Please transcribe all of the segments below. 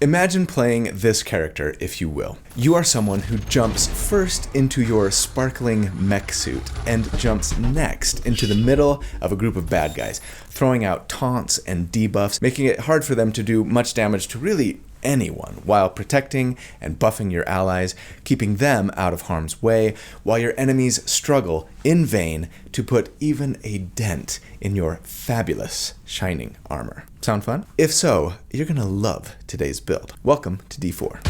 Imagine playing this character, if you will. You are someone who jumps first into your sparkling mech suit and jumps next into the middle of a group of bad guys, throwing out taunts and debuffs, making it hard for them to do much damage to really anyone, while protecting and buffing your allies, keeping them out of harm's way, while your enemies struggle in vain to put even a dent in your fabulous shining armor. Sound fun? If so, you're gonna love today's build. Welcome to D4.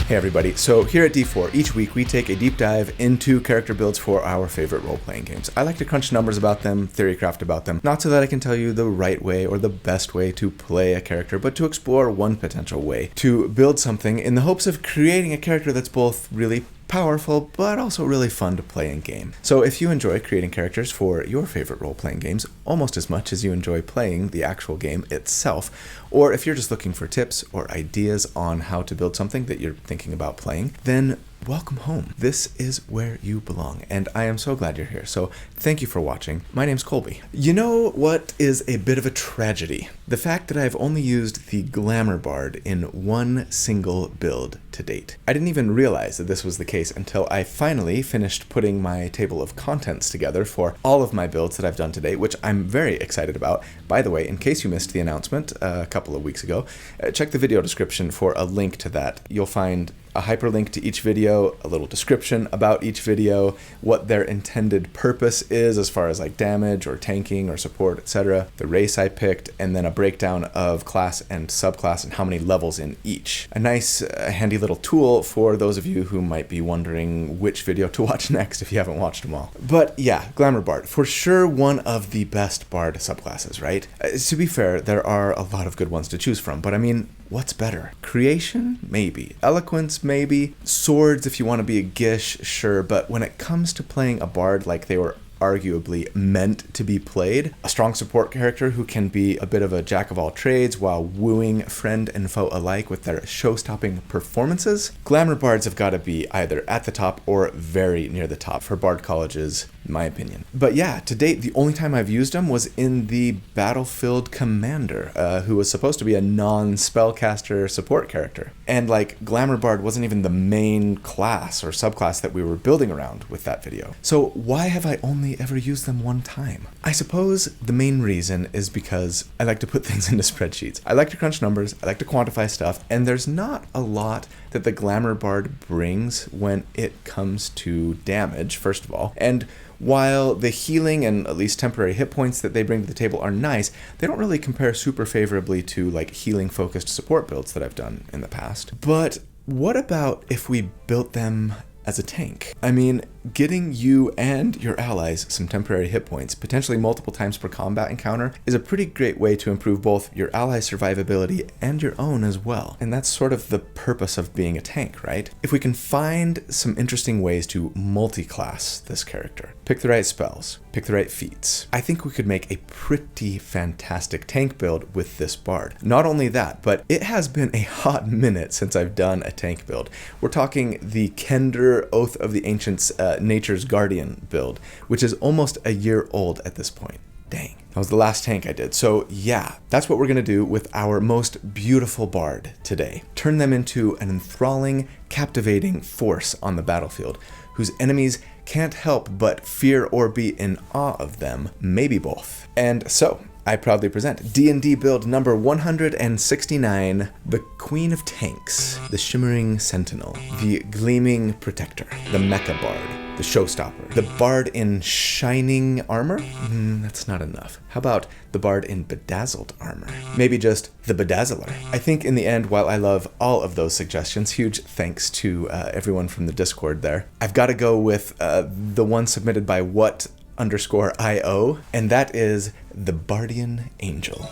Hey everybody, so here at D4, each week we take a deep dive into character builds for our favorite role-playing games. I like to crunch numbers about them, theorycraft about them, not so that I can tell you the right way or the best way to play a character, but to explore one potential way to build something in the hopes of creating a character that's both really powerful, but also really fun to play in game. So if you enjoy creating characters for your favorite role-playing games almost as much as you enjoy playing the actual game itself, or if you're just looking for tips or ideas on how to build something that you're thinking about playing, then welcome home. This is where you belong, and I am so glad you're here. So thank you for watching. My name's Colby. You know what is a bit of a tragedy? The fact that I've only used the Glamour Bard in one single build to date. I didn't even realize that this was the case until I finally finished putting my table of contents together for all of my builds that I've done today, which I'm very excited about. By the way, in case you missed the announcement a couple of weeks ago, check the video description for a link to that. You'll find a hyperlink to each video, a little description about each video, what their intended purpose is as far as like damage or tanking or support, etc., the race I picked, and then a breakdown of class and subclass and how many levels in each. A nice handy little tool for those of you who might be wondering which video to watch next if you haven't watched them all. But yeah, Glamour Bard, for sure one of the best Bard subclasses, right? To be fair, there are a lot of good ones to choose from, but I mean, what's better? Creation? Maybe. Eloquence? Maybe. Swords, if you want to be a Gish, sure, but when it comes to playing a Bard like they were arguably meant to be played, a strong support character who can be a bit of a jack of all trades while wooing friend and foe alike with their show-stopping performances, Glamour Bards have got to be either at the top or very near the top for Bard colleges, in my opinion. But yeah, to date, the only time I've used them was in the Battlefield Commander, who was supposed to be a non-spellcaster support character. And like, Glamour Bard wasn't even the main class or subclass that we were building around with that video. So why have I only ever used them one time? I suppose the main reason is because I like to put things into spreadsheets. I like to crunch numbers, I like to quantify stuff, and there's not a lot that the Glamour Bard brings when it comes to damage, first of all. And while the healing and at least temporary hit points that they bring to the table are nice, they don't really compare super favorably to like healing focused support builds that I've done in the past. But what about if we built them as a tank? I mean, getting you and your allies some temporary hit points, potentially multiple times per combat encounter, is a pretty great way to improve both your allies' survivability and your own as well. And that's sort of the purpose of being a tank, right? If we can find some interesting ways to multi-class this character, pick the right spells, pick the right feats, I think we could make a pretty fantastic tank build with this Bard. Not only that, but it has been a hot minute since I've done a tank build. We're talking the Kender Oath of the Ancients Nature's Guardian build, which is almost a year old at this point. Dang. That was the last tank I did. So yeah, that's what we're going to do with our most beautiful Bard today. Turn them into an enthralling, captivating force on the battlefield, whose enemies can't help but fear or be in awe of them, maybe both. And so, I proudly present D&D build number 169, the Queen of Tanks, the Shimmering Sentinel, the Gleaming Protector, the Mecha Bard, the Showstopper, the Bard in Shining Armor? That's not enough. How about the Bard in Bedazzled Armor? Maybe just the Bedazzler. I think in the end, while I love all of those suggestions, huge thanks to everyone from the Discord there, I've got to go with the one submitted by what_IO, and that is the Bardian Angel.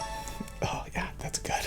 Oh yeah, that's good.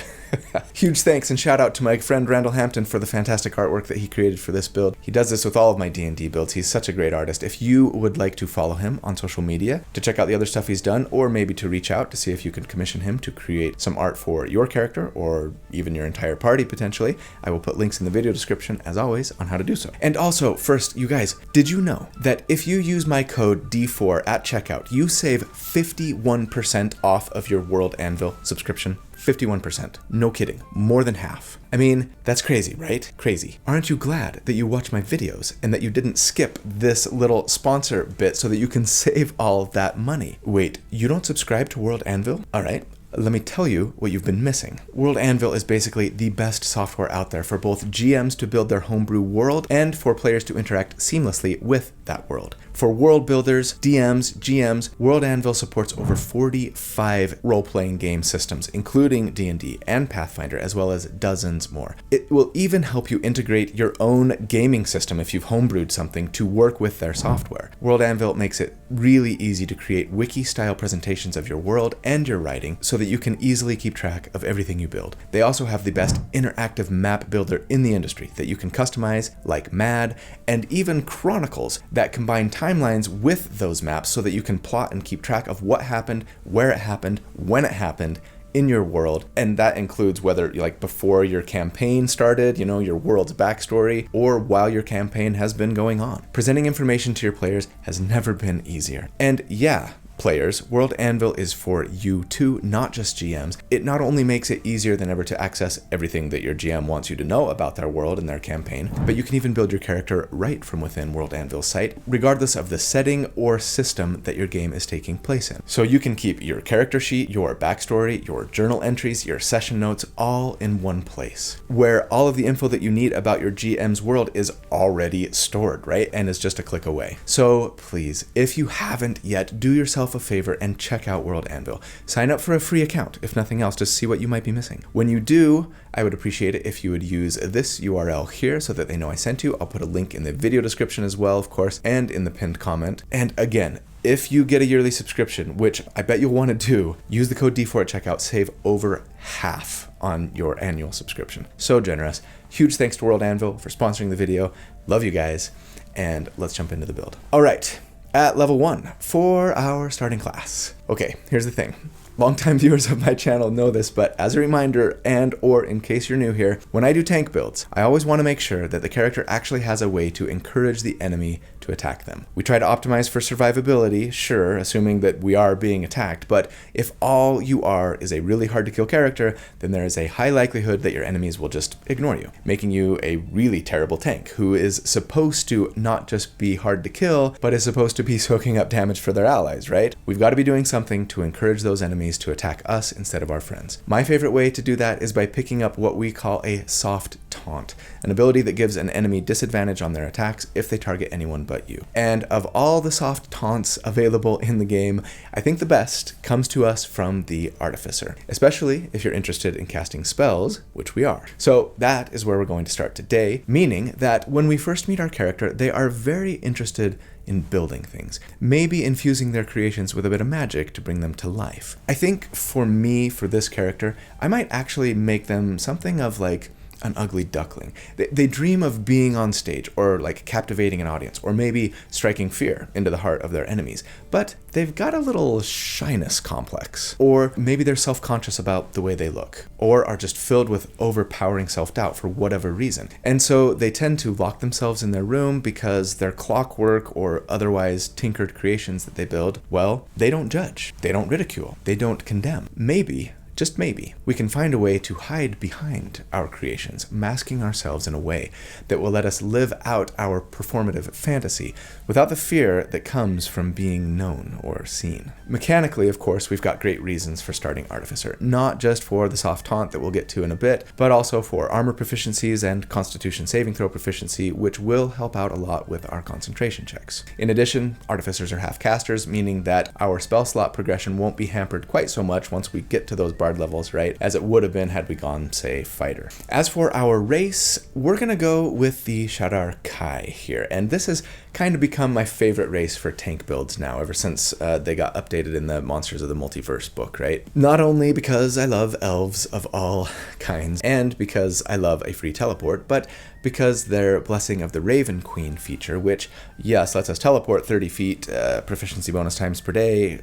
Huge thanks and shout out to my friend Randall Hampton for the fantastic artwork that he created for this build. He does this with all of my D&D builds. He's such a great artist. If you would like to follow him on social media to check out the other stuff he's done, or maybe to reach out to see if you can commission him to create some art for your character or even your entire party potentially, I will put links in the video description as always on how to do so. And also, first, you guys, did you know that if you use my code D4 at checkout, you save 51% off of your World Anvil subscription? 51%. No kidding. More than half. I mean, that's crazy, right? Crazy. Aren't you glad that you watch my videos and that you didn't skip this little sponsor bit so that you can save all that money? Wait, you don't subscribe to World Anvil? All right. Let me tell you what you've been missing. World Anvil is basically the best software out there for both GMs to build their homebrew world and for players to interact seamlessly with that world. For world builders, DMs, GMs, World Anvil supports over 45 role-playing game systems, including D&D and Pathfinder, as well as dozens more. It will even help you integrate your own gaming system if you've homebrewed something to work with their software. World Anvil makes it really easy to create wiki-style presentations of your world and your writing so that you can easily keep track of everything you build. They also have the best interactive map builder in the industry that you can customize like mad, and even Chronicles that combine timelines with those maps so that you can plot and keep track of what happened, where it happened, when it happened in your world. And that includes whether like before your campaign started, your world's backstory, or while your campaign has been going on. Presenting information to your players has never been easier. And yeah, players, World Anvil is for you too, not just GMs. It not only makes it easier than ever to access everything that your GM wants you to know about their world and their campaign, but you can even build your character right from within World Anvil's site, regardless of the setting or system that your game is taking place in. So you can keep your character sheet, your backstory, your journal entries, your session notes, all in one place, where all of the info that you need about your GM's world is already stored, right? And is just a click away. So please, if you haven't yet, do yourself a favor and check out World Anvil. Sign up for a free account, if nothing else, to see what you might be missing. When you do, I would appreciate it if you would use this URL here so that they know I sent you. I'll put a link in the video description as well, of course, and in the pinned comment. And again, if you get a yearly subscription, which I bet you'll want to do, use the code D4 at checkout, save over half on your annual subscription. So generous. Huge thanks to World Anvil for sponsoring the video. Love you guys, and let's jump into the build. All right. At level 1 for our starting class. Okay, here's the thing. Longtime viewers of my channel know this, but as a reminder and or in case you're new here, when I do tank builds, I always want to make sure that the character actually has a way to encourage the enemy to attack them. We try to optimize for survivability, sure, assuming that we are being attacked, but if all you are is a really hard to kill character, then there is a high likelihood that your enemies will just ignore you, making you a really terrible tank who is supposed to not just be hard to kill, but is supposed to be soaking up damage for their allies, right? We've got to be doing something to encourage those enemies to attack us instead of our friends. My favorite way to do that is by picking up what we call a soft taunt, an ability that gives an enemy disadvantage on their attacks if they target anyone but you. And of all the soft taunts available in the game, I think the best comes to us from the Artificer, especially if you're interested in casting spells, which we are. So that is where we're going to start today, meaning that when we first meet our character, they are very interested in building things, maybe infusing their creations with a bit of magic to bring them to life. I think for me, for this character, I might actually make them something of like an ugly duckling. They dream of being on stage or like captivating an audience or maybe striking fear into the heart of their enemies, but they've got a little shyness complex, or maybe they're self-conscious about the way they look, or are just filled with overpowering self-doubt for whatever reason. And so they tend to lock themselves in their room because their clockwork or otherwise tinkered creations that they build, well, they don't judge, they don't ridicule, they don't condemn. Maybe, just maybe, we can find a way to hide behind our creations, masking ourselves in a way that will let us live out our performative fantasy without the fear that comes from being known or seen. Mechanically, of course, we've got great reasons for starting Artificer, not just for the soft taunt that we'll get to in a bit, but also for armor proficiencies and constitution saving throw proficiency, which will help out a lot with our concentration checks. In addition, Artificers are half casters, meaning that our spell slot progression won't be hampered quite so much once we get to those Bardian bard levels, right? As it would have been had we gone, say, fighter. As for our race, we're going to go with the Shadar Kai here. And this has kind of become my favorite race for tank builds now, ever since they got updated in the Monsters of the Multiverse book, right? Not only because I love elves of all kinds, and because I love a free teleport, but because their Blessing of the Raven Queen feature, which, yes, lets us teleport 30 feet, proficiency bonus times per day,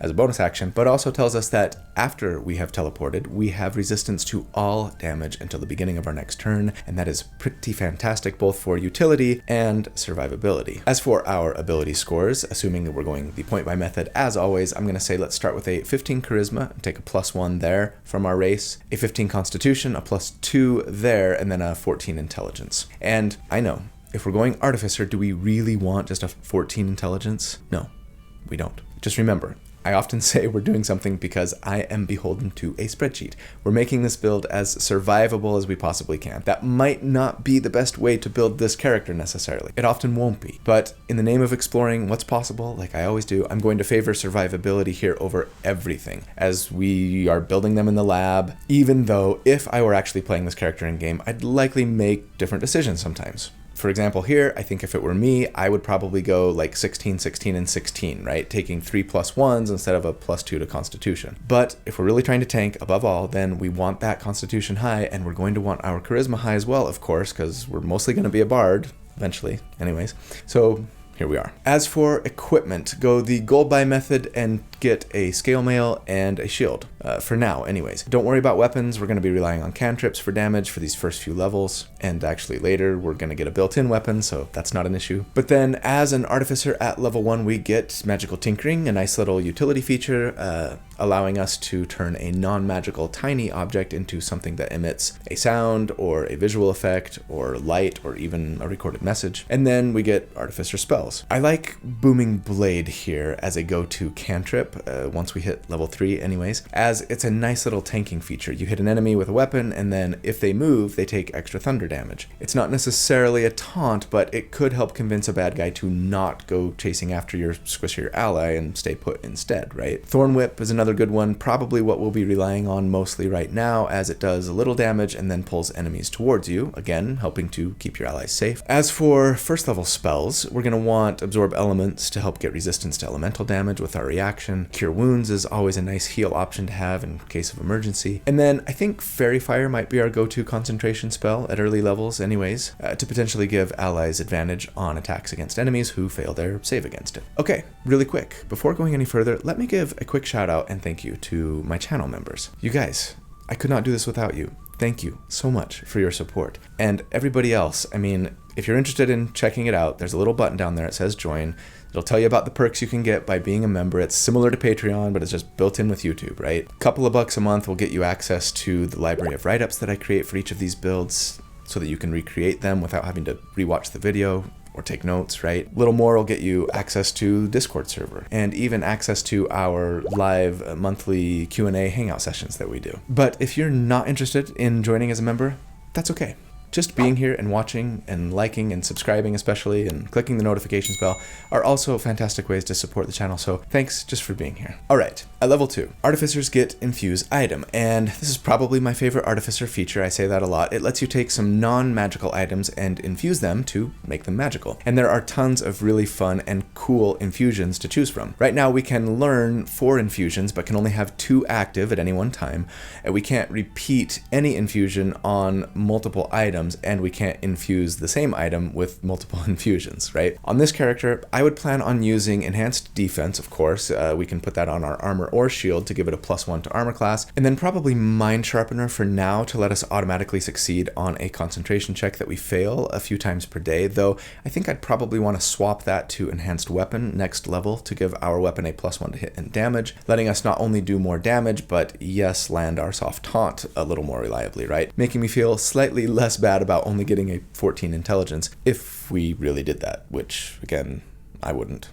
as a bonus action, but also tells us that after we have teleported, we have resistance to all damage until the beginning of our next turn, and that is pretty fantastic both for utility and survivability. As for our ability scores, assuming that we're going the point buy method, as always, I'm going to say let's start with a 15 charisma and take a +1 there from our race, a 15 constitution, a +2 there, and then a 14 intelligence. And I know, if we're going artificer, do we really want just a 14 intelligence? No, we don't. Just remember, I often say we're doing something because I am beholden to a spreadsheet. We're making this build as survivable as we possibly can. That might not be the best way to build this character necessarily. It often won't be. But in the name of exploring what's possible, like I always do, I'm going to favor survivability here over everything as we are building them in the lab, even though if I were actually playing this character in game, I'd likely make different decisions sometimes. For example, here, I think if it were me, I would probably go like 16, 16, and 16, right? Taking 3 +1s instead of a +2 to Constitution. But if we're really trying to tank above all, then we want that Constitution high, and we're going to want our Charisma high as well, of course, because we're mostly going to be a bard, eventually, anyways. So here we are. As for equipment, go the gold buy method and get a scale mail and a shield, for now anyways. Don't worry about weapons, we're going to be relying on cantrips for damage for these first few levels, and actually later we're going to get a built-in weapon, so that's not an issue. But then as an artificer at level 1, we get magical tinkering, a nice little utility feature, allowing us to turn a non-magical tiny object into something that emits a sound or a visual effect or light or even a recorded message. And then we get artificer spells. I like Booming Blade here as a go-to cantrip, once we hit level 3 anyways, as it's a nice little tanking feature. You hit an enemy with a weapon, and then if they move, they take extra thunder damage. It's not necessarily a taunt, but it could help convince a bad guy to not go chasing after your squishier ally and stay put instead, right? Thorn Whip is another good one, probably what we'll be relying on mostly right now, as it does a little damage and then pulls enemies towards you, again, helping to keep your allies safe. As for first level spells, we're going to want Absorb Elements to help get resistance to elemental damage with our reaction. Cure Wounds is always a nice heal option to have in case of emergency. And then I think Fairy Fire might be our go-to concentration spell at early levels anyways, to potentially give allies advantage on attacks against enemies who fail their save against it. Okay, really quick, before going any further, let me give a quick shout out and thank you to my channel members. You guys, I could not do this without you. Thank you so much for your support. And everybody else, I mean, if you're interested in checking it out, there's a little button down there that says join. It'll tell you about the perks you can get by being a member. It's similar to Patreon, but it's just built in with YouTube, right? A couple of bucks a month will get you access to the library of write-ups that I create for each of these builds so that you can recreate them without having to rewatch the video or take notes, right? Little more will get you access to Discord server and even access to our live monthly Q&A hangout sessions that we do. But if you're not interested in joining as a member, that's okay. Just being here and watching and liking and subscribing especially and clicking the notifications bell are also fantastic ways to support the channel, so thanks just for being here. Alright, at level 2, Artificers get Infuse Item, and this is probably my favorite Artificer feature. I say that a lot. It lets you take some non-magical items and infuse them to make them magical. And there are tons of really fun and cool infusions to choose from. Right now we can learn 4 infusions but can only have 2 active at any one time, and we can't repeat any infusion on multiple items, and we can't infuse the same item with multiple infusions, right? On this character, I would plan on using Enhanced Defense, of course. We can put that on our armor or shield to give it a +1 to armor class, and then probably Mind Sharpener for now to let us automatically succeed on a concentration check that we fail a few times per day, though I think I'd probably want to swap that to Enhanced Weapon next level to give our weapon a +1 to hit and damage, letting us not only do more damage, but yes, land our soft taunt a little more reliably, right? Making me feel slightly less bad about only getting a 14 intelligence if we really did that, which again, I wouldn't.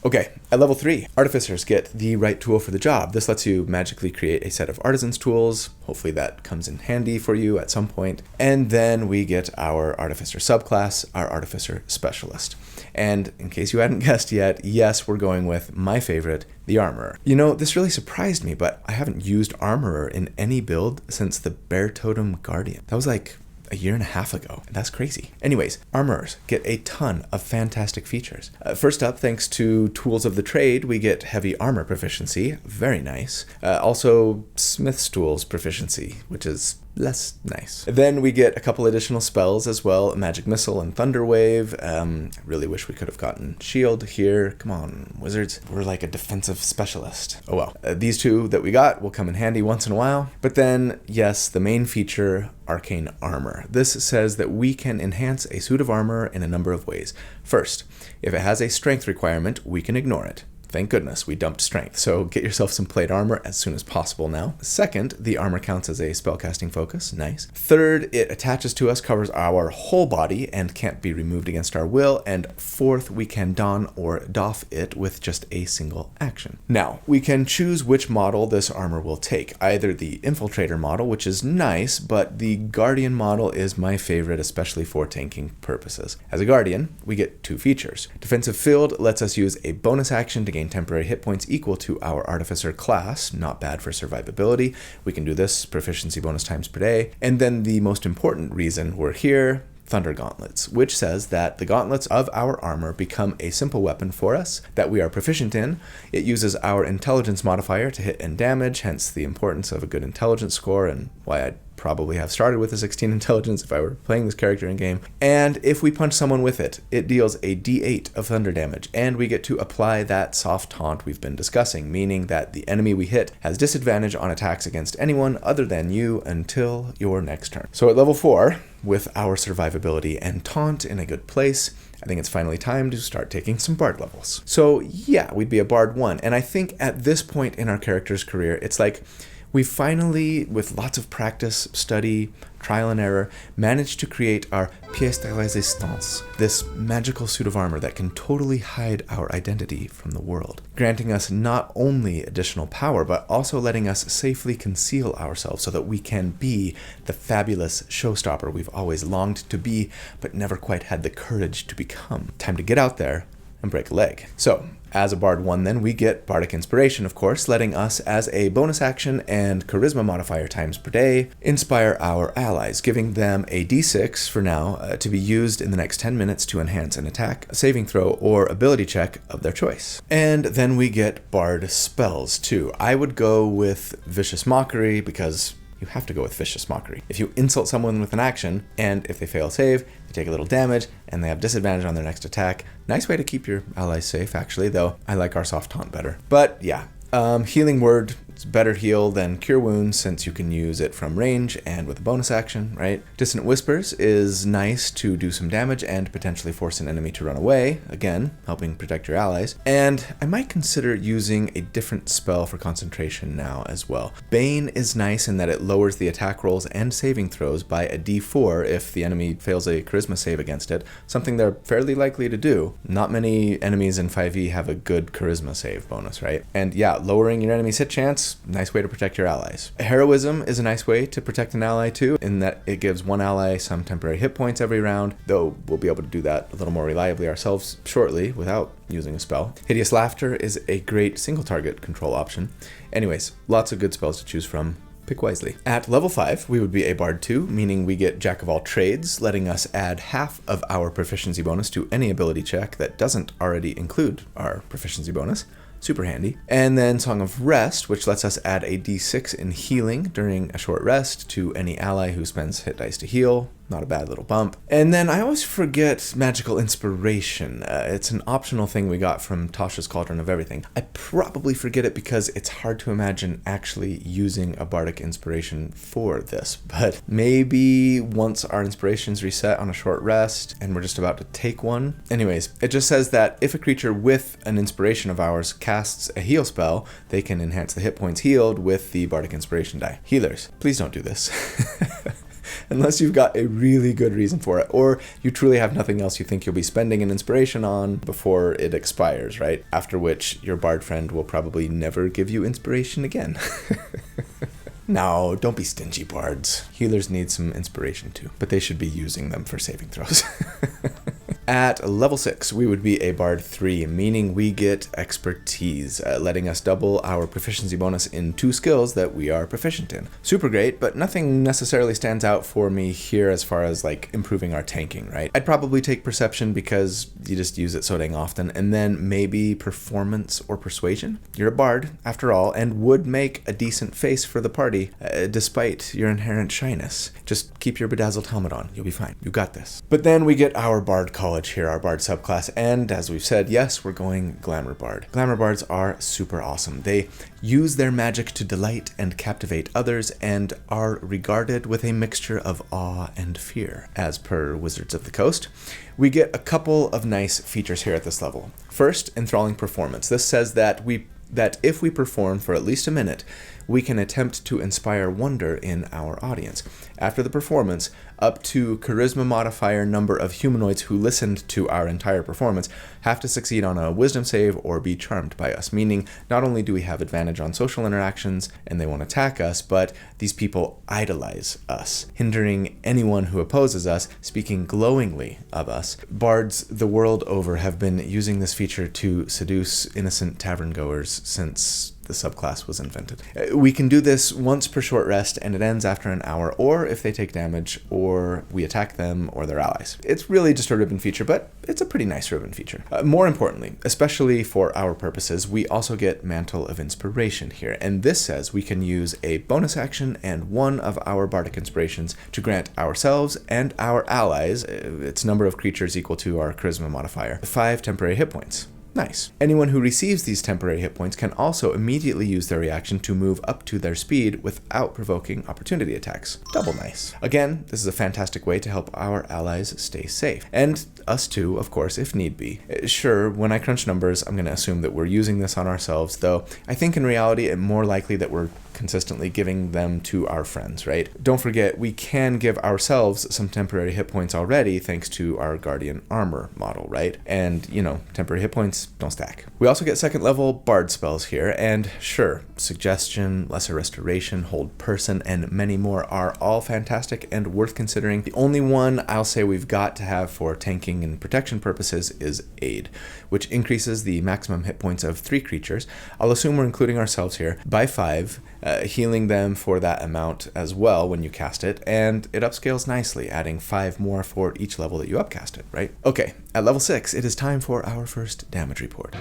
Okay, at level 3, artificers get the right tool for the job. This lets you magically create a set of artisan's tools. Hopefully that comes in handy for you at some point. And then we get our artificer subclass, our artificer specialist. And in case you hadn't guessed yet, yes, we're going with my favorite, the armorer. You know, this really surprised me, but I haven't used armorer in any build since the Bear Totem Guardian. That was like a year and a half ago. That's crazy. Anyways, armorers get a ton of fantastic features. First up, thanks to tools of the trade, we get heavy armor proficiency. Very nice. Also, smith's tools proficiency, which is less nice. Then we get a couple additional spells as well, Magic Missile and Thunder Wave. I really wish we could have gotten Shield here. Come on, wizards. We're like a defensive specialist. Oh well. These two that we got will come in handy once in a while. But then, yes, the main feature, Arcane Armor. This says that we can enhance a suit of armor in a number of ways. First, if it has a strength requirement, we can ignore it. Thank goodness we dumped strength, so get yourself some plate armor as soon as possible now. Second, the armor counts as a spellcasting focus. Nice. Third, it attaches to us, covers our whole body, and can't be removed against our will. And fourth, we can don or doff it with just a single action. Now, we can choose which model this armor will take. Either the Infiltrator model, which is nice, but the Guardian model is my favorite, especially for tanking purposes. As a Guardian, we get two features. Defensive Field lets us use a bonus action to gain temporary hit points equal to our Artificer class. Not bad for survivability. We can do this proficiency bonus times per day. And then the most important reason we're here, Thunder Gauntlets, which says that the gauntlets of our armor become a simple weapon for us that we are proficient in. It uses our intelligence modifier to hit and damage, hence the importance of a good intelligence score and why I'd probably have started with a 16 intelligence if I were playing this character in game. And if we punch someone with it, it deals a d8 of thunder damage, and we get to apply that soft taunt we've been discussing, meaning that the enemy we hit has disadvantage on attacks against anyone other than you until your next turn. So at level 4, with our survivability and taunt in a good place, I think it's finally time to start taking some Bard levels. So yeah, we'd be a Bard 1, and I think at this point in our character's career, it's like we finally, with lots of practice, study, trial and error, managed to create our pièce de résistance, this magical suit of armor that can totally hide our identity from the world, granting us not only additional power, but also letting us safely conceal ourselves so that we can be the fabulous showstopper we've always longed to be, but never quite had the courage to become. Time to get out there and break a leg. So, as a Bard 1 then, we get Bardic Inspiration, of course, letting us, as a bonus action and charisma modifier times per day, inspire our allies, giving them a d6 for now to be used in the next 10 minutes to enhance an attack, a saving throw, or ability check of their choice. And then we get Bard spells too. I would go with Vicious Mockery because you have to go with Vicious Mockery. If you insult someone with an action, and if they fail a save, they take a little damage, and they have disadvantage on their next attack. Nice way to keep your allies safe, actually, though I like our soft taunt better. But yeah, Healing Word, it's better heal than Cure Wounds since you can use it from range and with a bonus action, right? Dissonant Whispers is nice to do some damage and potentially force an enemy to run away, again, helping protect your allies. And I might consider using a different spell for concentration now as well. Bane is nice in that it lowers the attack rolls and saving throws by a d4 if the enemy fails a charisma save against it, something they're fairly likely to do. Not many enemies in 5e have a good charisma save bonus, right? And yeah, lowering your enemy's hit chance, nice way to protect your allies. Heroism is a nice way to protect an ally too, in that it gives one ally some temporary hit points every round, though we'll be able to do that a little more reliably ourselves shortly without using a spell. Hideous Laughter is a great single target control option. Anyways, lots of good spells to choose from. Pick wisely. At level 5, we would be a Bard 2, meaning we get Jack of all trades, letting us add half of our proficiency bonus to any ability check that doesn't already include our proficiency bonus. Super handy. And then Song of Rest, which lets us add a d6 in healing during a short rest to any ally who spends hit dice to heal. Not a bad little bump. And then I always forget Magical Inspiration. It's an optional thing we got from Tasha's Cauldron of Everything. I probably forget it because it's hard to imagine actually using a Bardic Inspiration for this. But maybe once our inspirations reset on a short rest and we're just about to take one. Anyways, it just says that if a creature with an inspiration of ours casts a heal spell, they can enhance the hit points healed with the Bardic Inspiration die. Healers, please don't do this. unless you've got a really good reason for it, or you truly have nothing else you think you'll be spending an inspiration on before it expires, right? After which your bard friend will probably never give you inspiration again. No, don't be stingy, bards. Healers need some inspiration too, but they should be using them for saving throws. At level 6, we would be a Bard 3, meaning we get expertise, letting us double our proficiency bonus in 2 skills that we are proficient in. Super great, but nothing necessarily stands out for me here as far as like improving our tanking, right? I'd probably take Perception because you just use it so dang often, and then maybe Performance or Persuasion. You're a Bard, after all, and would make a decent face for the party, despite your inherent shyness. Just keep your bedazzled helmet on. You'll be fine. You got this. But then we get our Bard College here, our Bard subclass, and as we've said, yes, we're going Glamour Bard. Glamour Bards are super awesome. They use their magic to delight and captivate others and are regarded with a mixture of awe and fear, as per Wizards of the Coast. We get a couple of nice features here at this level. First, enthralling performance. This says that if we perform for at least a minute, we can attempt to inspire wonder in our audience. After the performance, up to charisma modifier number of humanoids who listened to our entire performance have to succeed on a wisdom save or be charmed by us, meaning not only do we have advantage on social interactions and they won't attack us, but these people idolize us, hindering anyone who opposes us, speaking glowingly of us. Bards the world over have been using this feature to seduce innocent tavern goers since the subclass was invented. We can do this once per short rest, and it ends after an hour, or if they take damage, or we attack them or their allies. It's really just a ribbon feature, but it's a pretty nice ribbon feature. More importantly, especially for our purposes, we also get Mantle of Inspiration here, and this says we can use a bonus action and one of our bardic inspirations to grant ourselves and our allies, its number of creatures equal to our charisma modifier, 5 temporary hit points. Nice. Anyone who receives these temporary hit points can also immediately use their reaction to move up to their speed without provoking opportunity attacks. Double nice. Again, this is a fantastic way to help our allies stay safe. And us too, of course, if need be. Sure, when I crunch numbers, I'm going to assume that we're using this on ourselves, though I think in reality it's more likely that we're consistently giving them to our friends, right? Don't forget, we can give ourselves some temporary hit points already thanks to our Guardian armor model, right? And, temporary hit points don't stack. We also get second level Bard spells here, and sure, Suggestion, Lesser Restoration, Hold Person, and many more are all fantastic and worth considering. The only one I'll say we've got to have for tanking and protection purposes is Aid, which increases the maximum hit points of 3 creatures. I'll assume we're including ourselves here by 5, healing them for that amount as well when you cast it, and it upscales nicely, adding 5 more for each level that you upcast it, right? Okay, at level 6, it is time for our first damage report.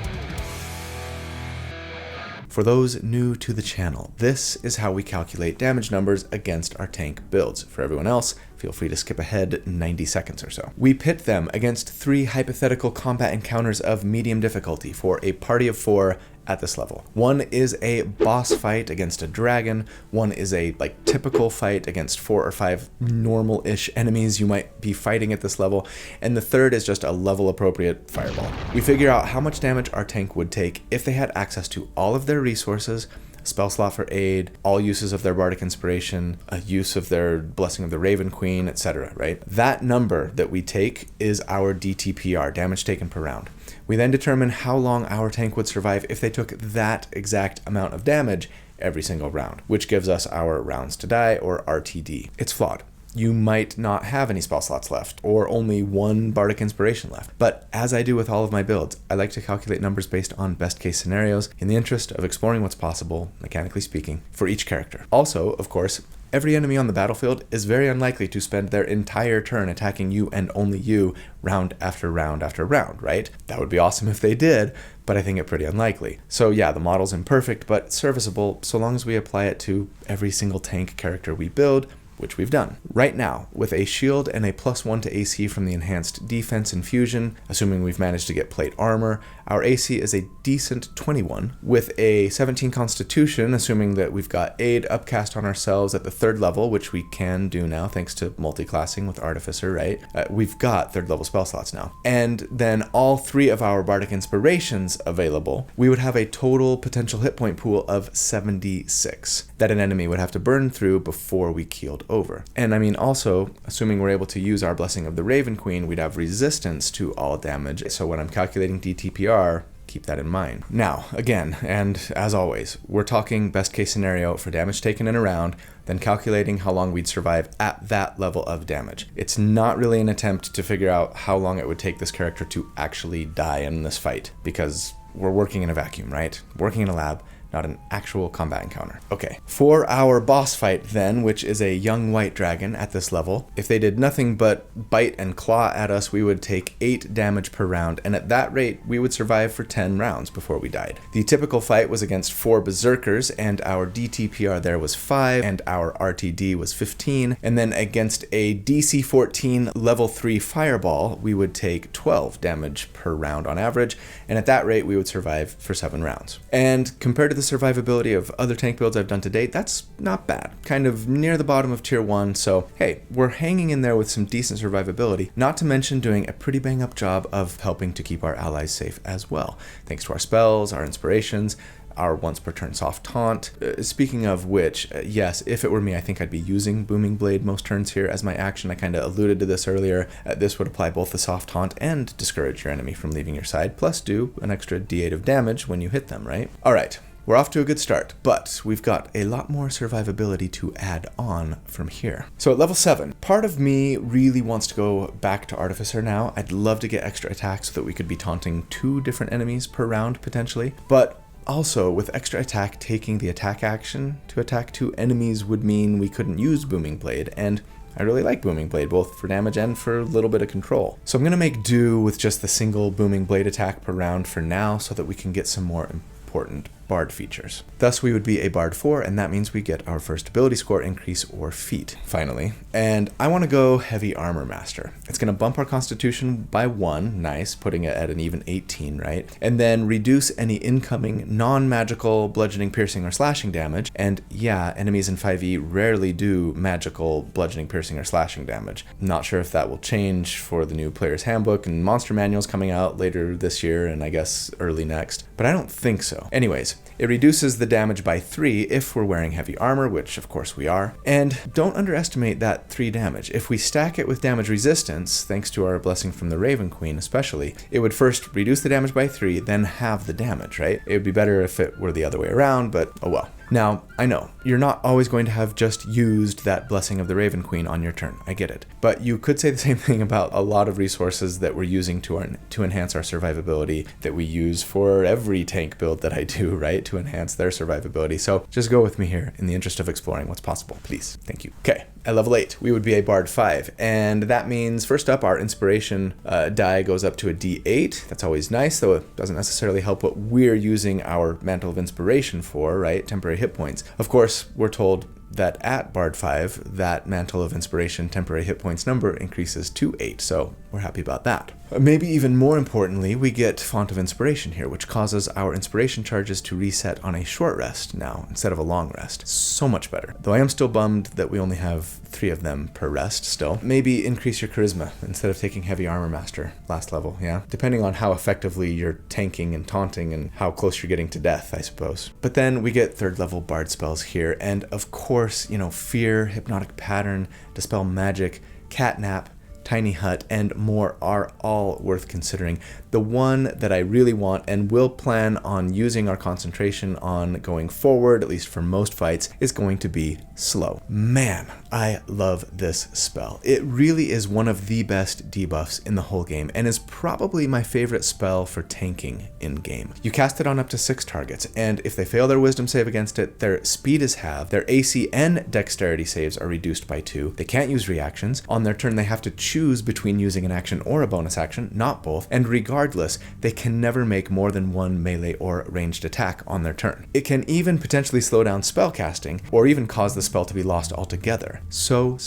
For those new to the channel, this is how we calculate damage numbers against our tank builds. For everyone else, feel free to skip ahead 90 seconds or so. We pit them against 3 hypothetical combat encounters of medium difficulty for a party of 4 at this level. One is a boss fight against a dragon, one is a typical fight against 4 or 5 normal-ish enemies you might be fighting at this level, and the third is just a level appropriate fireball. We figure out how much damage our tank would take if they had access to all of their resources, spell slot for aid, all uses of their bardic inspiration, a use of their blessing of the Raven Queen, etc., right? That number that we take is our DTPR, damage taken per round. We then determine how long our tank would survive if they took that exact amount of damage every single round, which gives us our rounds to die, or RTD. It's flawed. You might not have any spell slots left, or only 1 bardic inspiration left. But as I do with all of my builds, I like to calculate numbers based on best case scenarios in the interest of exploring what's possible, mechanically speaking, for each character. Also, of course, every enemy on the battlefield is very unlikely to spend their entire turn attacking you and only you round after round after round, right? That would be awesome if they did, but I think it pretty unlikely. So yeah, the model's imperfect, but serviceable so long as we apply it to every single tank character we build, which we've done. Right now, with a shield and a +1 to AC from the enhanced defense infusion, assuming we've managed to get plate armor, our AC is a decent 21. With a 17 constitution, assuming that we've got aid upcast on ourselves at the 3rd level, which we can do now thanks to multi-classing with Artificer, right? We've got 3rd level spell slots now. And then all 3 of our bardic inspirations available, we would have a total potential hit point pool of 76 that an enemy would have to burn through before we keeled canceled over. And I mean, also, assuming we're able to use our Blessing of the Raven Queen, we'd have resistance to all damage. So when I'm calculating DTPR, keep that in mind. Now, again, and as always, we're talking best case scenario for damage taken in a round, then calculating how long we'd survive at that level of damage. It's not really an attempt to figure out how long it would take this character to actually die in this fight, because we're working in a vacuum, right? Working in a lab, not an actual combat encounter. Okay, for our boss fight then, which is a young white dragon at this level, if they did nothing but bite and claw at us, we would take 8 damage per round, and at that rate, we would survive for 10 rounds before we died. The typical fight was against 4 berserkers, and our DTPR there was 5, and our RTD was 15, and then against a DC 14 level 3 fireball, we would take 12 damage per round on average, and at that rate, we would survive for 7 rounds. And compared to the survivability of other tank builds I've done to date, that's not bad. Kind of near the bottom of tier 1, so hey, we're hanging in there with some decent survivability, not to mention doing a pretty bang up job of helping to keep our allies safe as well, thanks to our spells, our inspirations, our once per turn soft taunt. Speaking of which, yes, if it were me, I think I'd be using Booming Blade most turns here as my action. I kind of alluded to this earlier. This would apply both the soft taunt and discourage your enemy from leaving your side, plus do an extra D8 of damage when you hit them, right? All right. We're off to a good start, but we've got a lot more survivability to add on from here. So at level 7, part of me really wants to go back to Artificer now. I'd love to get extra attack so that we could be taunting 2 different enemies per round potentially, but also, with extra attack, taking the attack action to attack 2 enemies would mean we couldn't use Booming Blade, and I really like Booming Blade, both for damage and for a little bit of control. So I'm going to make do with just the single Booming Blade attack per round for now so that we can get some more important Bard features. Thus, we would be a Bard 4, and that means we get our first ability score increase or feat, finally. And I want to go Heavy Armor Master. It's going to bump our Constitution by 1, nice, putting it at an even 18, right? And then reduce any incoming non-magical bludgeoning, piercing, or slashing damage. And yeah, enemies in 5e rarely do magical bludgeoning, piercing, or slashing damage. Not sure if that will change for the new Player's Handbook and Monster Manuals coming out later this year and I guess early next, but I don't think so. Anyways, it reduces the damage by 3 if we're wearing heavy armor, which of course we are. And don't underestimate that 3 damage. If we stack it with damage resistance, thanks to our Blessing from the Raven Queen especially, it would first reduce the damage by 3, then halve the damage, right? It would be better if it were the other way around, but oh well. Now, I know, you're not always going to have just used that Blessing of the Raven Queen on your turn, I get it. But you could say the same thing about a lot of resources that we're using to enhance our survivability that we use for every tank build that I do, right? To enhance their survivability. So just go with me here in the interest of exploring what's possible, please. Thank you. Okay. At level 8, we would be a Bard 5, and that means first up our inspiration die goes up to a D8. That's always nice, though it doesn't necessarily help what we're using our Mantle of Inspiration for, right? Temporary hit points. Of course, we're told that at Bard 5, that Mantle of Inspiration temporary hit points number increases to 8, so we're happy about that. Maybe even more importantly, we get Font of Inspiration here, which causes our inspiration charges to reset on a short rest now, instead of a long rest. So much better. Though I am still bummed that we only have 3 of them per rest still. Maybe increase your charisma instead of taking Heavy Armor Master last level, yeah? Depending on how effectively you're tanking and taunting and how close you're getting to death, I suppose. But then we get 3rd level Bard spells here, and of course, you know, Fear, Hypnotic Pattern, Dispel Magic, Catnap, Tiny Hut, and more are all worth considering. The one that I really want and will plan on using our concentration on going forward, at least for most fights, is going to be Slow. Man, I love this spell. It really is one of the best debuffs in the whole game and is probably my favorite spell for tanking in game. You cast it on up to 6 targets, and if they fail their wisdom save against it, their speed is halved, their AC and dexterity saves are reduced by 2, they can't use reactions, on their turn they have to choose between using an action or a bonus action, not both, and regardless, they can never make more than 1 melee or ranged attack on their turn. It can even potentially slow down spell casting, or even cause the spell to be lost altogether. So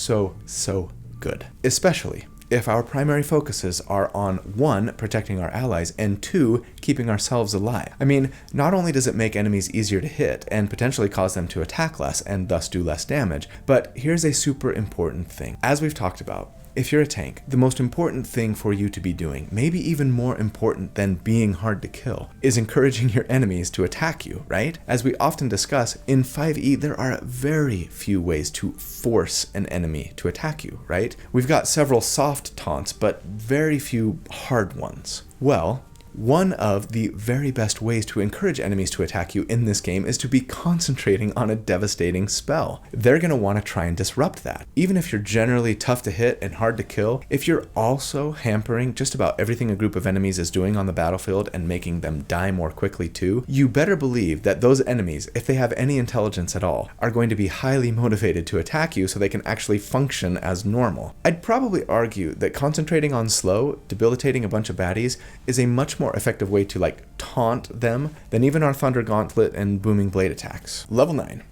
good. Especially if our primary focuses are on 1, protecting our allies, and 2, keeping ourselves alive. I mean, not only does it make enemies easier to hit and potentially cause them to attack less and thus do less damage, but here's a super important thing. As we've talked about, if you're a tank, the most important thing for you to be doing, maybe even more important than being hard to kill, is encouraging your enemies to attack you, right? As we often discuss, in 5e there are very few ways to force an enemy to attack you, right? We've got several soft taunts, but very few hard ones. Well, one of the very best ways to encourage enemies to attack you in this game is to be concentrating on a devastating spell. They're going to want to try and disrupt that. Even if you're generally tough to hit and hard to kill, if you're also hampering just about everything a group of enemies is doing on the battlefield and making them die more quickly too, you better believe that those enemies, if they have any intelligence at all, are going to be highly motivated to attack you so they can actually function as normal. I'd probably argue that concentrating on slow, debilitating a bunch of baddies is a much more effective way to taunt them than even our Thunder Gauntlet and Booming Blade attacks. Level 9.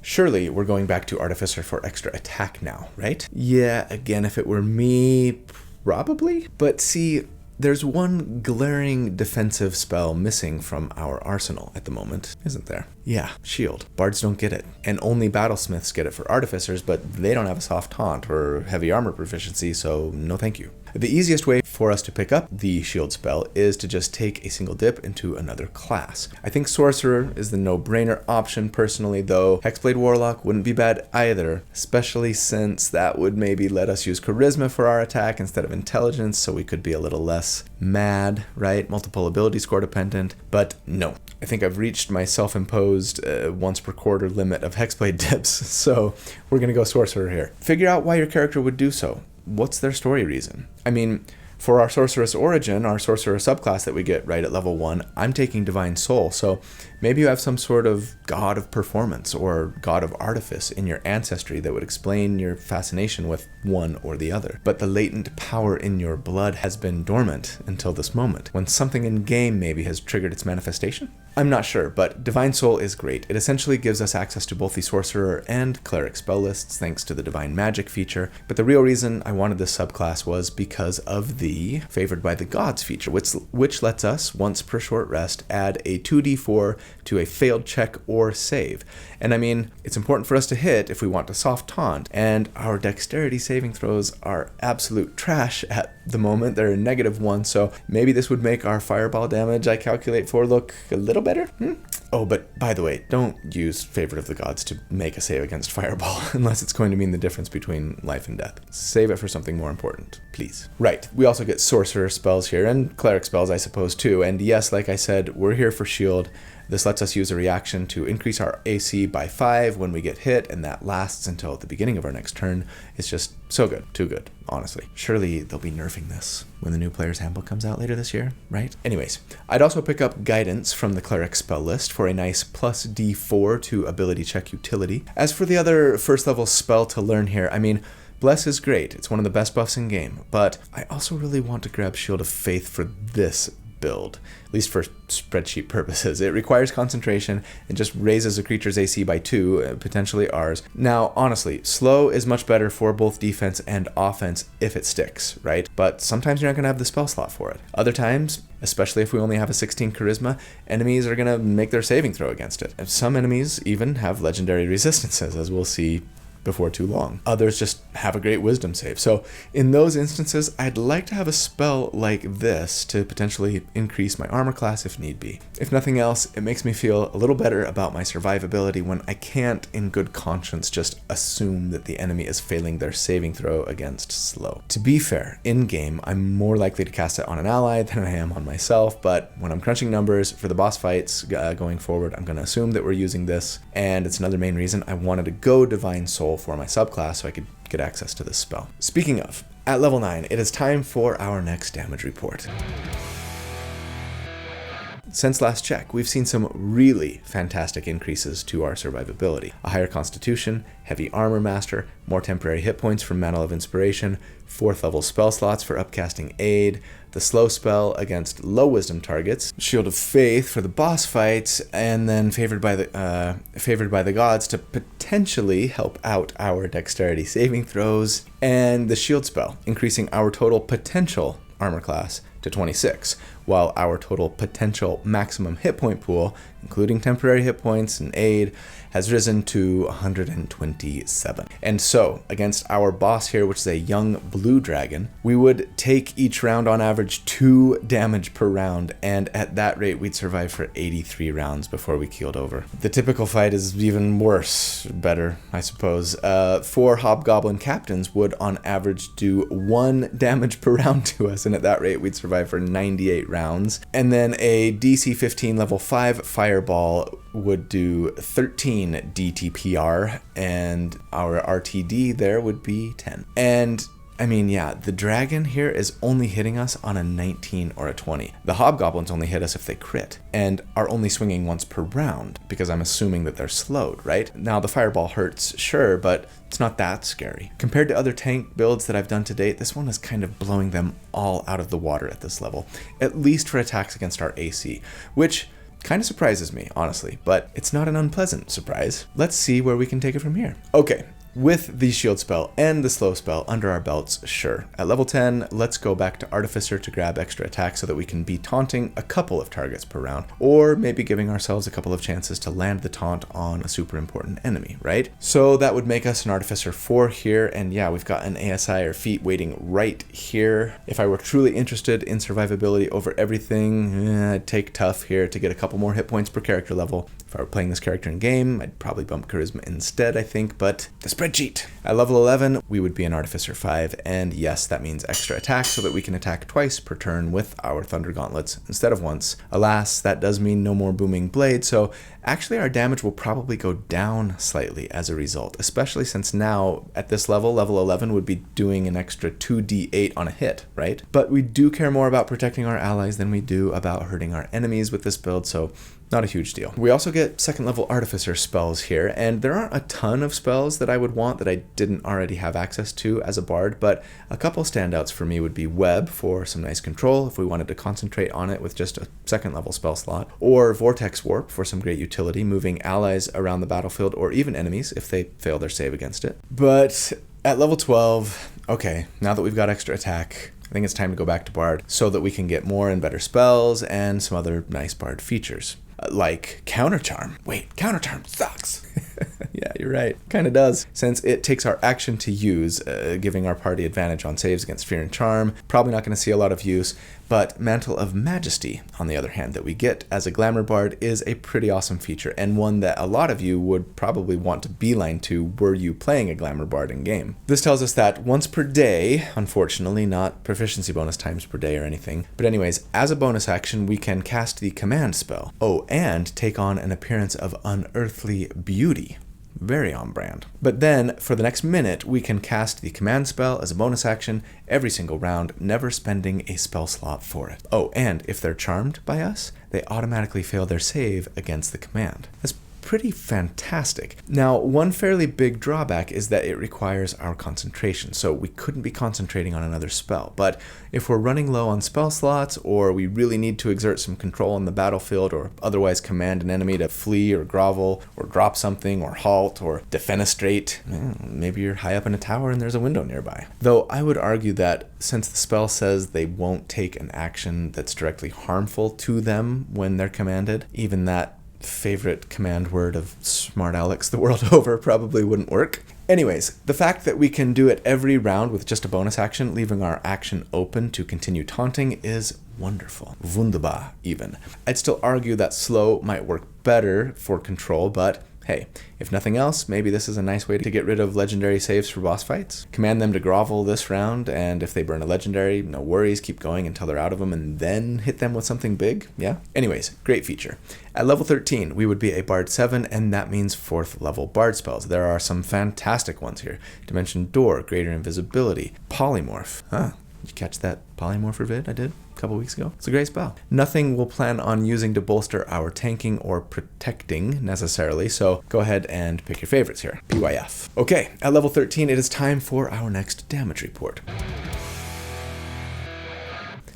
Surely we're going back to Artificer for extra attack now, right? Yeah, again, if it were me, probably. But see, there's one glaring defensive spell missing from our arsenal at the moment, isn't there? Yeah, shield. Bards don't get it. And only battlesmiths get it for artificers, but they don't have a soft taunt or heavy armor proficiency, so no thank you. The easiest way for us to pick up the shield spell is to just take a single dip into another class. I think Sorcerer is the no-brainer option personally, though Hexblade Warlock wouldn't be bad either, especially since that would maybe let us use Charisma for our attack instead of Intelligence, so we could be a little less mad, right? Multiple ability score dependent, but no. I think I've reached my self-imposed once per quarter limit of Hexblade dips, so we're gonna go Sorcerer here. Figure out why your character would do so. What's their story reason? I mean, for our Sorceress Origin, our Sorcerer subclass that we get right at level 1, I'm taking Divine Soul, so maybe you have some sort of god of performance or god of artifice in your ancestry that would explain your fascination with one or the other. But the latent power in your blood has been dormant until this moment, when something in game maybe has triggered its manifestation? I'm not sure, but Divine Soul is great. It essentially gives us access to both the Sorcerer and Cleric spell lists thanks to the Divine Magic feature, but the real reason I wanted this subclass was because of the Favored by the Gods feature, which lets us, once per short rest, add a 2d4 to a failed check or save. And I mean, it's important for us to hit if we want to soft taunt, and our dexterity saving throws are absolute trash at the moment. They're a -1, so maybe this would make our fireball damage I calculate for look a little better? Oh, but by the way, don't use Favorite of the Gods to make a save against Fireball, unless it's going to mean the difference between life and death. Save it for something more important, please. Right, we also get Sorcerer spells here, and Cleric spells, I suppose, too. And yes, like I said, we're here for shield. This lets us use a reaction to increase our AC by 5 when we get hit, and that lasts until the beginning of our next turn. It's just so good, too good, honestly. Surely they'll be nerfing this when the new Player's Handbook comes out later this year, right? Anyways, I'd also pick up Guidance from the Cleric spell list for a nice plus D4 to ability check utility. As for the other first level spell to learn here, I mean, Bless is great, it's one of the best buffs in game, but I also really want to grab Shield of Faith for this build, at least for spreadsheet purposes. It requires concentration and just raises a creature's AC by 2, potentially ours. Now, honestly, slow is much better for both defense and offense if it sticks, right? But sometimes you're not going to have the spell slot for it. Other times, especially if we only have a 16 charisma, enemies are going to make their saving throw against it. Some enemies even have legendary resistances, as we'll see before too long. Others just have a great wisdom save. So in those instances, I'd like to have a spell like this to potentially increase my armor class if need be. If nothing else, it makes me feel a little better about my survivability when I can't in good conscience just assume that the enemy is failing their saving throw against slow. To be fair, in game, I'm more likely to cast it on an ally than I am on myself, but when I'm crunching numbers for the boss fights going forward, I'm going to assume that we're using this, and it's another main reason I wanted to go Divine Soul for my subclass so I could get access to this spell. Speaking of, at level 9, it is time for our next damage report. Since last check, we've seen some really fantastic increases to our survivability. A higher constitution, heavy armor master, more temporary hit points from Mantle of Inspiration, 4th level spell slots for upcasting aid, the slow spell against low wisdom targets, Shield of Faith for the boss fights, and then favored by the gods to potentially help out our dexterity saving throws, and the shield spell, increasing our total potential armor class to 26, while our total potential maximum hit point pool including temporary hit points and aid, has risen to 127. And so, against our boss here, which is a young blue dragon, we would take each round on average 2 damage per round, and at that rate we'd survive for 83 rounds before we keeled over. The typical fight is even worse, better, I suppose. 4 hobgoblin captains would on average do 1 damage per round to us, and at that rate we'd survive for 98 rounds. And then a DC 15 level 5 fireball would do 13 DTPR, and our RTD there would be 10. And I mean, yeah, the dragon here is only hitting us on a 19 or a 20. The hobgoblins only hit us if they crit, and are only swinging once per round, because I'm assuming that they're slowed, right? Now, the fireball hurts, sure, but it's not that scary. Compared to other tank builds that I've done to date, this one is kind of blowing them all out of the water at this level, at least for attacks against our AC, which kind of surprises me, honestly, but it's not an unpleasant surprise. Let's see where we can take it from here. Okay. With the shield spell and the slow spell under our belts, sure. At level 10, let's go back to Artificer to grab extra attack so that we can be taunting a couple of targets per round, or maybe giving ourselves a couple of chances to land the taunt on a super important enemy, right? So that would make us an Artificer 4 here, and yeah, we've got an ASI or feat waiting right here. If I were truly interested in survivability over everything, I'd take Tough here to get a couple more hit points per character level. If I were playing this character in game, I'd probably bump Charisma instead, I think, but the spreadsheet. At level 11, we would be an Artificer 5, and yes, that means extra attack so that we can attack twice per turn with our Thunder Gauntlets instead of once. Alas, that does mean no more Booming Blade, so actually our damage will probably go down slightly as a result, especially since now, at this level, level 11 would be doing an extra 2d8 on a hit, right? But we do care more about protecting our allies than we do about hurting our enemies with this build, so not a huge deal. We also get second level Artificer spells here, and there aren't a ton of spells that I would want that I didn't already have access to as a bard, but a couple standouts for me would be Web for some nice control if we wanted to concentrate on it with just a second level spell slot, or Vortex Warp for some great utility, moving allies around the battlefield or even enemies if they fail their save against it. But at level 12, okay, now that we've got extra attack, I think it's time to go back to Bard so that we can get more and better spells and some other nice Bard features. Like Counter Charm. Wait, Counter Charm sucks. Yeah, you're right. Kind of does. Since it takes our action to use, giving our party advantage on saves against Fear and Charm. Probably not going to see a lot of use. But Mantle of Majesty, on the other hand, that we get as a Glamour Bard is a pretty awesome feature, and one that a lot of you would probably want to beeline to were you playing a Glamour Bard in game. This tells us that once per day, unfortunately, not proficiency bonus times per day or anything, but anyways, as a bonus action, we can cast the command spell. Oh, and take on an appearance of unearthly beauty. Very on brand. But then, for the next minute, we can cast the command spell as a bonus action every single round, never spending a spell slot for it. Oh, and if they're charmed by us, they automatically fail their save against the command. That's pretty fantastic. Now, one fairly big drawback is that it requires our concentration, so we couldn't be concentrating on another spell. But if we're running low on spell slots, or we really need to exert some control on the battlefield, or otherwise command an enemy to flee or grovel, or drop something, or halt, or defenestrate, maybe you're high up in a tower and there's a window nearby. Though I would argue that since the spell says they won't take an action that's directly harmful to them when they're commanded, even that favorite command word of smart Alex the world over probably wouldn't work. Anyways, the fact that we can do it every round with just a bonus action, leaving our action open to continue taunting, is wonderful. Wunderbar, even. I'd still argue that slow might work better for control, but hey, if nothing else, maybe this is a nice way to get rid of legendary saves for boss fights. Command them to grovel this round, and if they burn a legendary, no worries, keep going until they're out of them, and then hit them with something big, yeah? Anyways, great feature. At level 13, we would be a Bard 7, and that means 4th level Bard spells. There are some fantastic ones here. Dimension Door, Greater Invisibility, Polymorph. Did you catch that Polymorpher vid I did a couple weeks ago? It's a great spell. Nothing we'll plan on using to bolster our tanking or protecting necessarily, so go ahead and pick your favorites here. PYF. Okay, at level 13, it is time for our next damage report.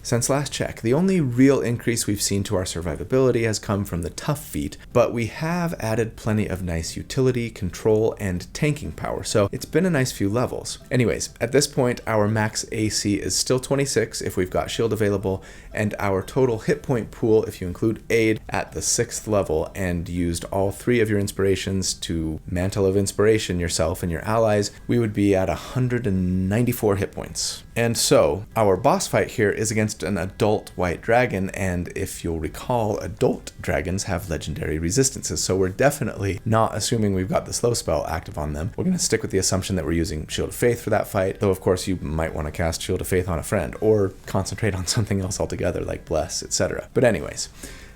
Since last check, the only real increase we've seen to our survivability has come from the tough feat, but we have added plenty of nice utility, control, and tanking power, so it's been a nice few levels. Anyways, at this point, our max AC is still 26 if we've got shield available, and our total hit point pool, if you include aid, at the 6th level and used all 3 of your inspirations to Mantle of Inspiration yourself and your allies, we would be at 194 hit points. And so, our boss fight here is against an adult white dragon, and if you'll recall, adult dragons have legendary resistances, so we're definitely not assuming we've got the slow spell active on them. We're going to stick with the assumption that we're using Shield of Faith for that fight, though of course you might want to cast Shield of Faith on a friend, or concentrate on something else altogether like Bless, etc. But anyways,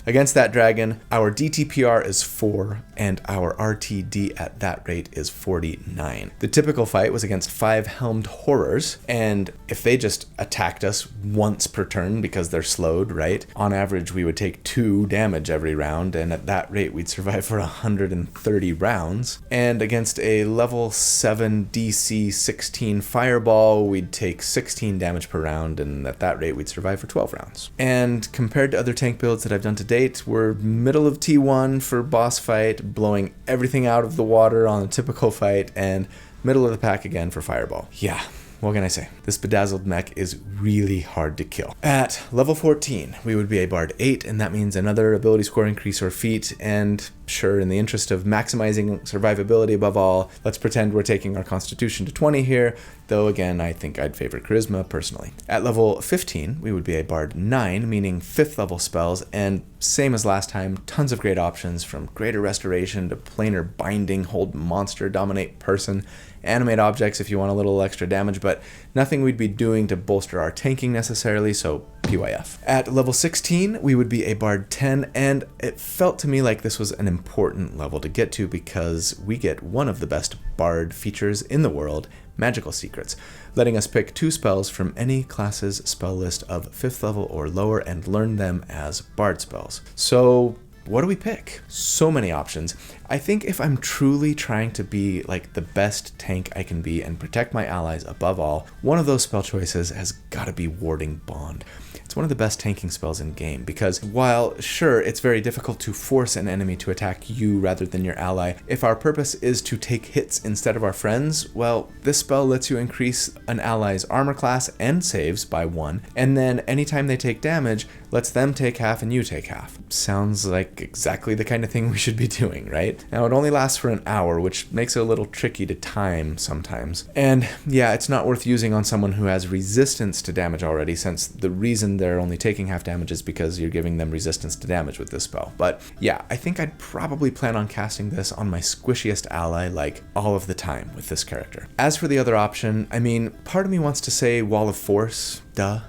against that dragon, our DTPR is 4, and our RTD at that rate is 49. The typical fight was against 5 helmed horrors, and if they just attacked us once per turn because they're slowed, right? On average, we would take 2 damage every round, and at that rate, we'd survive for 130 rounds. And against a level 7 DC 16 fireball, we'd take 16 damage per round, and at that rate, we'd survive for 12 rounds. And compared to other tank builds that I've done to date, we're middle of T1 for boss fight, blowing everything out of the water on a typical fight, and middle of the pack again for fireball. Yeah, what can I say? This bedazzled mech is really hard to kill. At level 14, we would be a Bard 8, and that means another ability score increase or feat, and sure, in the interest of maximizing survivability above all, let's pretend we're taking our Constitution to 20 here, though again, I think I'd favor Charisma personally. At level 15, we would be a Bard 9, meaning 5th level spells, and same as last time, tons of great options from Greater Restoration to Planar Binding, Hold Monster, Dominate Person, Animate Objects if you want a little extra damage, but nothing we'd be doing to bolster our tanking necessarily, so PYF. At level 16, we would be a Bard 10, and it felt to me like this was an important level to get to because we get one of the best Bard features in the world, Magical Secrets, letting us pick 2 spells from any class's spell list of 5th level or lower and learn them as Bard spells. So what do we pick? So many options. I think if I'm truly trying to be like the best tank I can be and protect my allies above all, one of those spell choices has got to be Warding Bond. It's one of the best tanking spells in game because while sure it's very difficult to force an enemy to attack you rather than your ally, if our purpose is to take hits instead of our friends, well, this spell lets you increase an ally's armor class and saves by 1, and then anytime they take damage, lets them take half and you take half. Sounds like exactly the kind of thing we should be doing, right? Now it only lasts for an hour, which makes it a little tricky to time sometimes. And yeah, it's not worth using on someone who has resistance to damage already, since the reason they're only taking half damage is because you're giving them resistance to damage with this spell. But yeah, I think I'd probably plan on casting this on my squishiest ally like all of the time with this character. As for the other option, I mean, part of me wants to say Wall of Force, duh.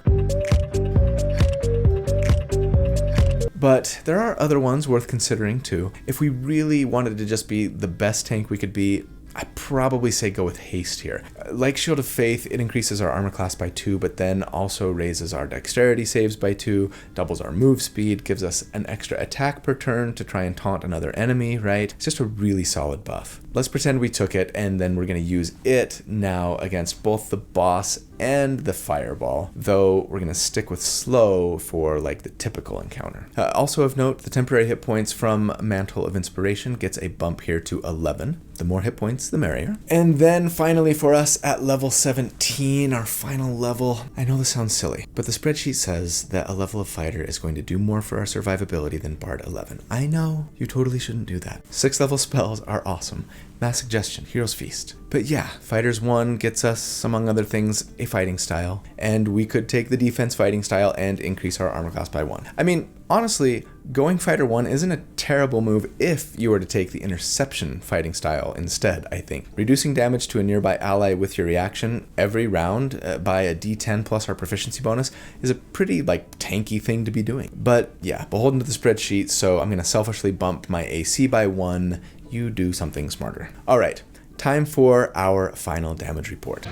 But there are other ones worth considering too. If we really wanted to just be the best tank we could be, I'd probably say go with Haste here. Like Shield of Faith, it increases our armor class by 2, but then also raises our dexterity saves by 2, doubles our move speed, gives us an extra attack per turn to try and taunt another enemy, right? It's just a really solid buff. Let's pretend we took it, and then we're going to use it now against both the boss and the fireball, though we're going to stick with slow for like the typical encounter. Also of note, the temporary hit points from Mantle of Inspiration gets a bump here to 11. The more hit points, the merrier. And then finally for us at level 17, our final level. I know this sounds silly, but the spreadsheet says that a level of fighter is going to do more for our survivability than Bard 11. I know, you totally shouldn't do that. 6th level spells are awesome. Mass Suggestion, Hero's Feast. But yeah, Fighters 1 gets us, among other things, a fighting style, and we could take the defense fighting style and increase our armor class by 1. I mean, honestly, going Fighter 1 isn't a terrible move if you were to take the Interception fighting style instead, I think. Reducing damage to a nearby ally with your reaction every round by a d10 plus our proficiency bonus is a pretty, tanky thing to be doing. But yeah, beholden to the spreadsheet, so I'm going to selfishly bump my AC by 1. You do something smarter. All right, time for our final damage report.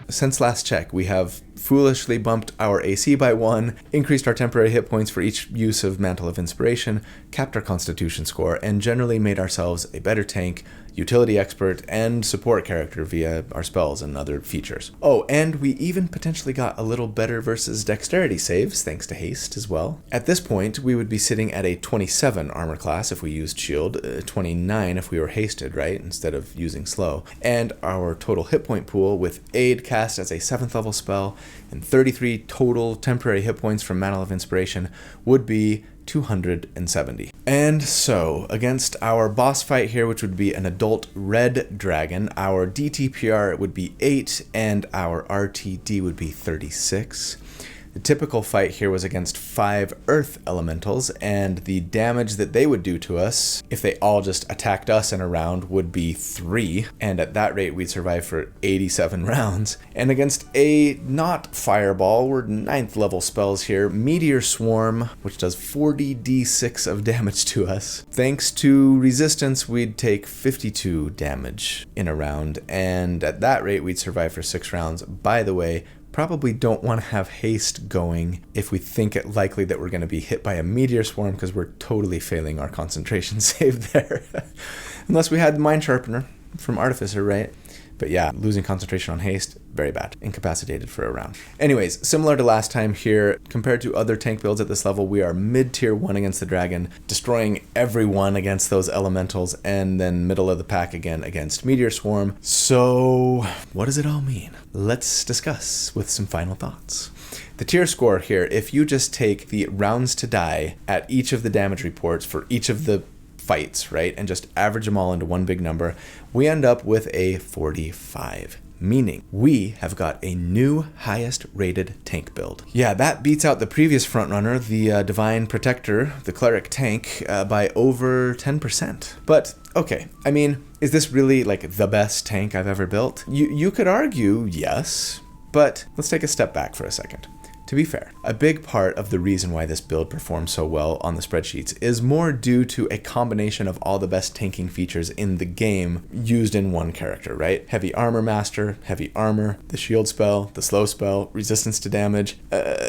Since last check, we have foolishly bumped our AC by 1, increased our temporary hit points for each use of Mantle of Inspiration, capped our Constitution score, and generally made ourselves a better tank, utility expert, and support character via our spells and other features. Oh, and we even potentially got a little better versus dexterity saves, thanks to haste as well. At this point, we would be sitting at a 27 armor class if we used shield, 29 if we were hasted, right, instead of using slow. And our total hit point pool with aid cast as a 7th level spell and 33 total temporary hit points from Mantle of Inspiration would be 270. And so, against our boss fight here, which would be an adult red dragon, our DTPR would be 8 and our RTD would be 36. The typical fight here was against 5 earth elementals, and the damage that they would do to us, if they all just attacked us in a round, would be 3, and at that rate we'd survive for 87 rounds. And against a not fireball, we're 9th level spells here, Meteor Swarm, which does 40d6 of damage to us. Thanks to resistance, we'd take 52 damage in a round, and at that rate we'd survive for 6 rounds. By the way, probably don't want to have haste going if we think it likely that we're going to be hit by a meteor swarm, because we're totally failing our concentration save there. Unless we had Mind Sharpener from Artificer, right? But yeah, losing concentration on haste, very bad. Incapacitated for a round. Anyways, similar to last time here, compared to other tank builds at this level, we are mid-tier 1 against the dragon, destroying everyone against those elementals, and then middle of the pack again against Meteor Swarm. So, what does it all mean? Let's discuss with some final thoughts. The tier score here, if you just take the rounds to die at each of the damage reports for each of the fights, right, and just average them all into one big number, we end up with a 45. Meaning we have got a new highest rated tank build. Yeah, that beats out the previous frontrunner, the Divine Protector, the Cleric tank, by over 10%. But okay, I mean, is this really like the best tank I've ever built? You could argue yes, but let's take a step back for a second. To be fair, a big part of the reason why this build performs so well on the spreadsheets is more due to a combination of all the best tanking features in the game used in one character, right? Heavy Armor Master, Heavy Armor, the Shield spell, the Slow spell, Resistance to damage.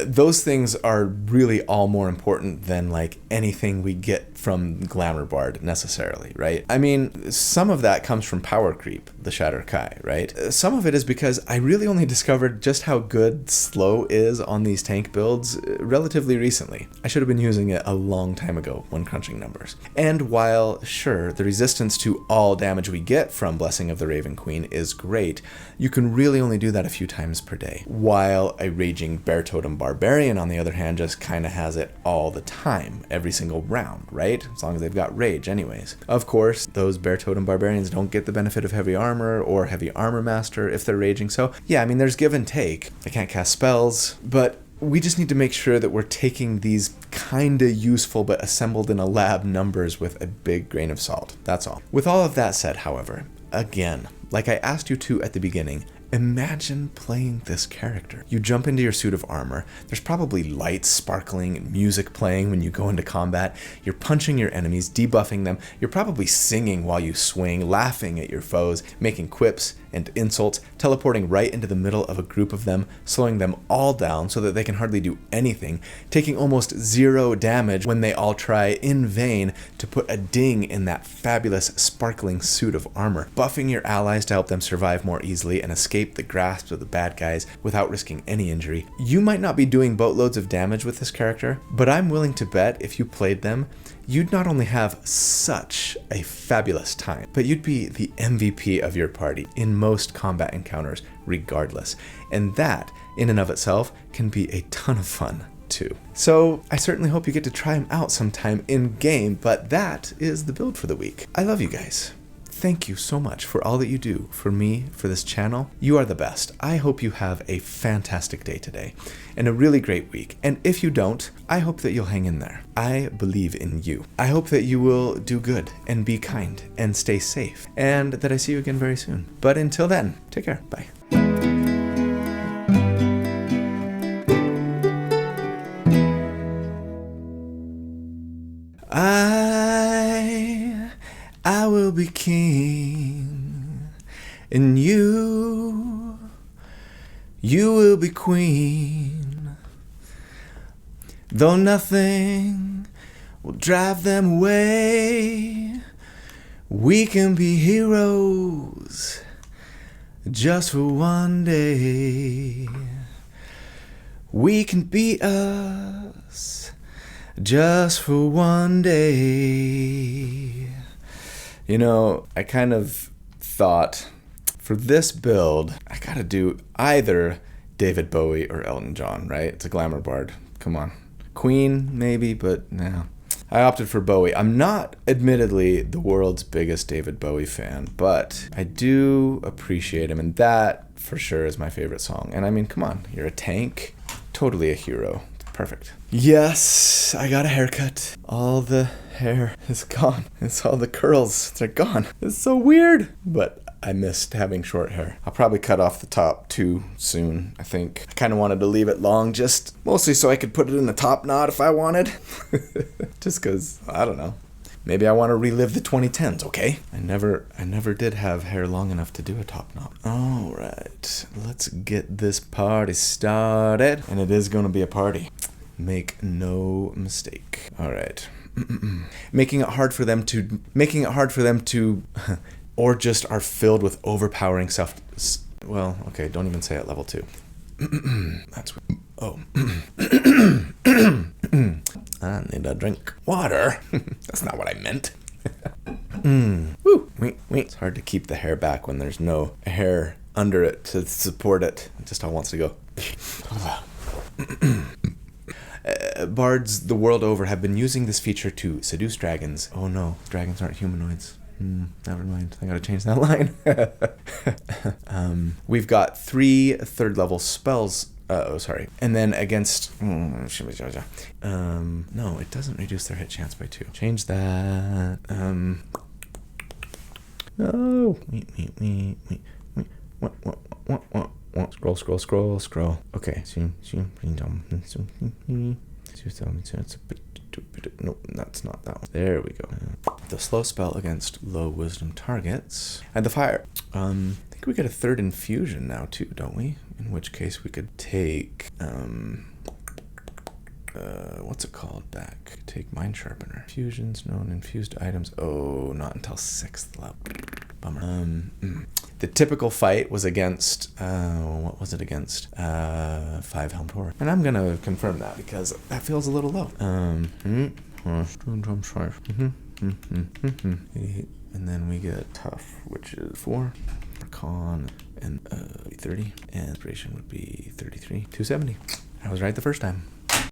Those things are really all more important than like anything we get from Glamour Bard necessarily, right? I mean, some of that comes from power creep, the Shatter Kai, right? Some of it is because I really only discovered just how good Slow is on these tank builds relatively recently. I should have been using it a long time ago when crunching numbers. And while, sure, the resistance to all damage we get from Blessing of the Raven Queen is great, you can really only do that a few times per day. While a Raging Bear Totem Barbarian, on the other hand, just kind of has it all the time, every single round, right? As long as they've got rage anyways. Of course, those Bear Totem Barbarians don't get the benefit of Heavy Armor or Heavy Armor Master if they're raging, so yeah, I mean, there's give and take. They can't cast spells, but we just need to make sure that we're taking these kinda useful but assembled in a lab numbers with a big grain of salt. That's all. With all of that said, however, again, like I asked you to at the beginning, imagine playing this character. You jump into your suit of armor, there's probably lights sparkling and music playing when you go into combat, you're punching your enemies, debuffing them, you're probably singing while you swing, laughing at your foes, making quips and insults, teleporting right into the middle of a group of them, slowing them all down so that they can hardly do anything, taking almost 0 damage when they all try in vain to put a ding in that fabulous sparkling suit of armor, buffing your allies to help them survive more easily and escape the grasp of the bad guys without risking any injury. You might not be doing boatloads of damage with this character, but I'm willing to bet if you played them, you'd not only have such a fabulous time, but you'd be the MVP of your party in most combat encounters regardless. And that, in and of itself, can be a ton of fun too. So I certainly hope you get to try them out sometime in game, but that is the build for the week. I love you guys. Thank you so much for all that you do for me, for this channel. You are the best. I hope you have a fantastic day today and a really great week. And if you don't, I hope that you'll hang in there. I believe in you. I hope that you will do good and be kind and stay safe, and that I see you again very soon. But until then, take care. Bye. I will be king, and you You will be queen, though nothing will drive them away. We can be heroes just for one day. We can be us just for one day. You know, I kind of thought for this build, I gotta do either David Bowie or Elton John, right? It's a Glamour Bard. Come on. Queen, maybe, but no. I opted for Bowie. I'm not, admittedly, the world's biggest David Bowie fan, but I do appreciate him, and that, for sure, is my favorite song. And I mean, come on, you're a tank. Totally a hero. Perfect. Yes, I got a haircut. All the hair is gone. It's all the curls. They're gone. It's so weird. But I missed having short hair. I'll probably cut off the top too soon, I think. I kind of wanted to leave it long, just mostly so I could put it in a top knot if I wanted. Just because, I don't know. Maybe I want to relive the 2010s, okay? I never did have hair long enough to do a top knot. All right, let's get this party started. And it is going to be a party. Make no mistake. All right. Making it hard for them to, or just are filled with overpowering well, okay, don't even say it level 2. That's, oh. I need a drink. Water? That's not what I meant. Woo. Wait. It's hard to keep the hair back when there's no hair under it to support it. It just all wants to go. Bards the world over have been using this feature to seduce dragons. Oh no, dragons aren't humanoids. Never mind. I gotta change that line. We've got 3 third-level spells. Sorry. And then against... no, it doesn't reduce their hit chance by 2. Change that. No. Wait. What? Scroll. Okay. No, that's not that one. There we go. The slow spell against low wisdom targets. And the fire. I think we get a 3rd infusion now too, don't we? In which case we could take what's it called back? Take Mind Sharpener. Fusions, known infused items. Oh, not until 6th level. Bummer. The typical fight was against, what was it against? 5 Helm Tor. And I'm gonna confirm that because that feels a little low. And then we get Tough, which is 4. Con and 30. And Inspiration would be 33. 270. I was right the first time.